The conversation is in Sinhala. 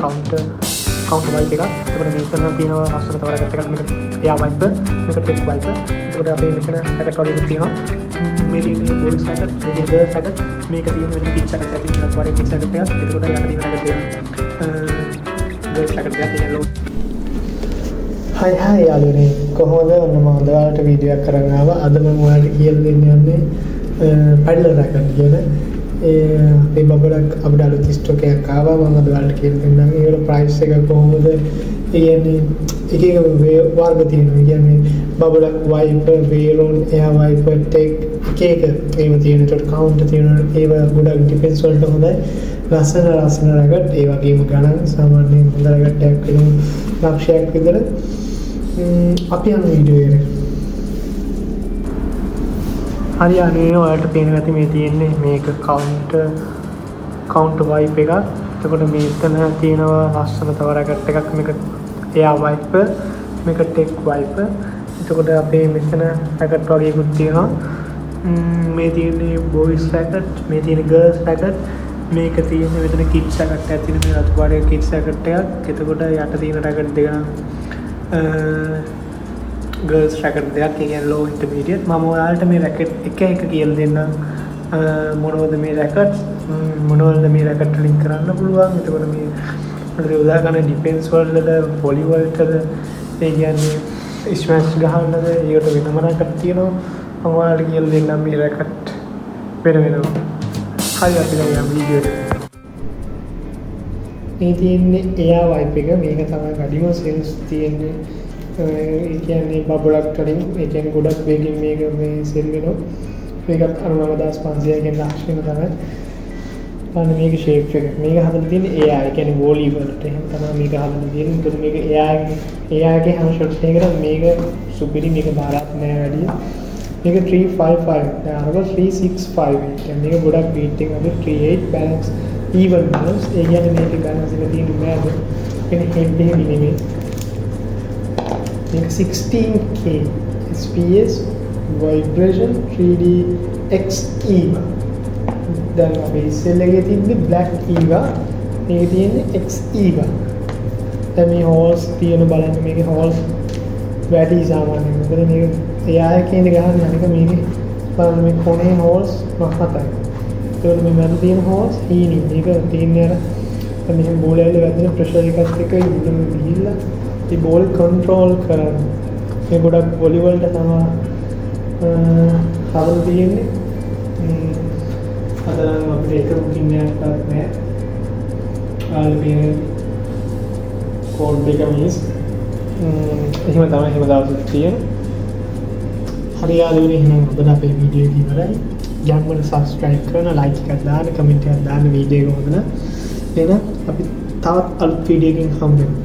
counter wipe එකක්. එතකොට මේකන තියෙනවා ලස්සන තවරකට එකක් මේක air wiper, මේක tech wiper. එතකොට අපේ මෙතන පැකට් වගේ තියෙනවා. මේ තියෙන්නේ bowl packet, මේ girl packet, මේක තියෙන වෙන kids packet එකක් තියෙනවා. වගේ kids packet එකක්. එතකොට යට තියෙන packet තියෙනවා. girl packet එකක් තියෙනවා. Hi යාළුවනේ කොහොමද ඔන්න මම ඔයාලට වීඩියෝ එකක් කරන් ආවා. අද මම ඔයාලට කියලා දෙන්න යන්නේ පැඩලර් එකක් කියන ඒ බබලක් අපිට අලුත් ස්ටොක් එකක් ආවා. මම අද ඔයාලට කියලා දෙන්නම්. ඒවල ප්‍රයිස් එක කොහොමද? ඒ කියන්නේ එක එක වර්ග තියෙනවා. ඒ කියන්නේ බබලක් වයිපර්, වේරෝන්, එයාර් වයිපර්, ටෙක් එක ඒව තියෙන. ඒකට කවුන්ටර් තියෙනවා. ඒව ගොඩක් ඩිෆෙන්ස් වලට හොඳයි. ලස්සන රැකට් ඒ වගේම ගණන් සාමාන්‍යයෙන් හොඳ රැකට් එකක් වෙනවා. ලක්ෂයක් විතර අපි යන වීඩියෝ එකට. හරියන්නේ ඔයාලට පේනවා ඇති මේ තියෙන්නේ මේක කවුන්ටර් වයිප් එකක්. එතකොට මේකන තියෙනවා ලස්සන තව රැකට් එකක්. මේක එයාර් වයිපර්, මේක ටෙක් වයිපර්. එතකොට අපේ මෙතන රැකට් වගේකුත් තියෙනවා. මේ තියෙන්නේ බොයිස් රැකට්, මේ තියෙන්නේ ගර්ල්ස් රැකට්. මේක තියෙන්නේ මෙතන කිඩ්ස් රැකට් එකක් තියෙන මේ රතු පාටේ කිඩ්ස් රැකට් එකක්. එතකොට යට තියෙන රැකට් දෙක නම් ගර්ල්ස් රැකට් දෙකක්. ඒ කියන්නේ ලෝ ඉන්ටර්මීඩියට්. මම ඔයාලට මේ රැකට් එක කියලා දෙන්නම්. මොනවද මේ රැකට්ස්, මොනවද මේ රැකට් ලින්ක් කරන්න පුළුවන්. එතකොට මේ අපිට උදාහරණ ඩිෆෙන්ස් වලද, වොලි වලටද, ඒ කියන්නේ ස්මෑෂ් ගහන්නද, ඒකට වෙනම රැකට් තියෙනවා. මම ඔයාලට කියලා දෙන්නම් මේ රැකට් වෙනම. හරි අපි දැන් යමු වීඩියෝ එකට. මේ තියෙන්නේ එයාර් වයිප් එක. මේක තමයි වැඩිම සෙල්ස් තියෙන්නේ. ඒ කියන්නේ බබලක් වලින් ඒ කියන්නේ ගොඩක් වේගෙන් මේක මේ සෙල් වෙනවා. මේකත් 99500 කියන ලක්ෂණ තමයි. බලන්න මේක ෂේප් එක. මේක හදලා තියෙන්නේ AI. ඒ කියන්නේ වෝලි වලට. එහෙනම් තමයි මේක හදලා තියෙන්නේ. ඒකට මේක AI ගේ හැම ෂොට් එකකට මේක සුපිරි. මේක බාරක් නෑ වැඩි. මේක 355. දැන් අරක 365. කියන්නේ මේක ගොඩක් බීට් එක වගේ 38 balance even balance. ඒ කියන්නේ මේක balance එක තියෙන්නේ නෑද? කියන්නේ හෙඩ් එක නෙමෙයි. මේක 16K SPS vibration 3D X EVA. දැන් අපි ඉස්සෙල්ලගේ තිබ්බේ black EVA. මේක තියෙන්නේ X EVA. දැන් මේ holes තියෙන බලන්න මේකේ holes වැඩි සාමාන්‍යයෙන්. මොකද මේක AI කියන ගහන්නේ අනික මේකේ බලන්න මේ කොනේ holes මහතයි. ඒවල මේ මැද තියෙන holes හීනි. මේක තියෙන්නේ අර මෙහෙම බෝලෙල්ල වැදින ප්‍රෙෂර් එකත් එක්ක ඉන්නම ගිහිල්ලා මේ බෝල් කන්ට්‍රෝල් කරන්න. මේ ගොඩක් වොලි වලට තමයි හදලා තියෙන්නේ. අද නම් අපිට ඒක බුකින් එකක් නැහැ. ආල්පින කෝඩ් එක මිස් එහෙම තමයි එහෙම දාලා තියෙන්නේ. හරි යාළුවනේ එහෙනම් ඔබට අපේ වීඩියෝ එක ඉවරයි. යන්න සබස්ක්‍රයිබ් කරන, ලයික් එකක් දාන්න, කමෙන්ට් එකක් දාන්න වීඩියෝ එක හොඳ නම්. එහෙනම් අපි තවත් අලුත් වීඩියෝ එකකින් හම්බ වෙමු.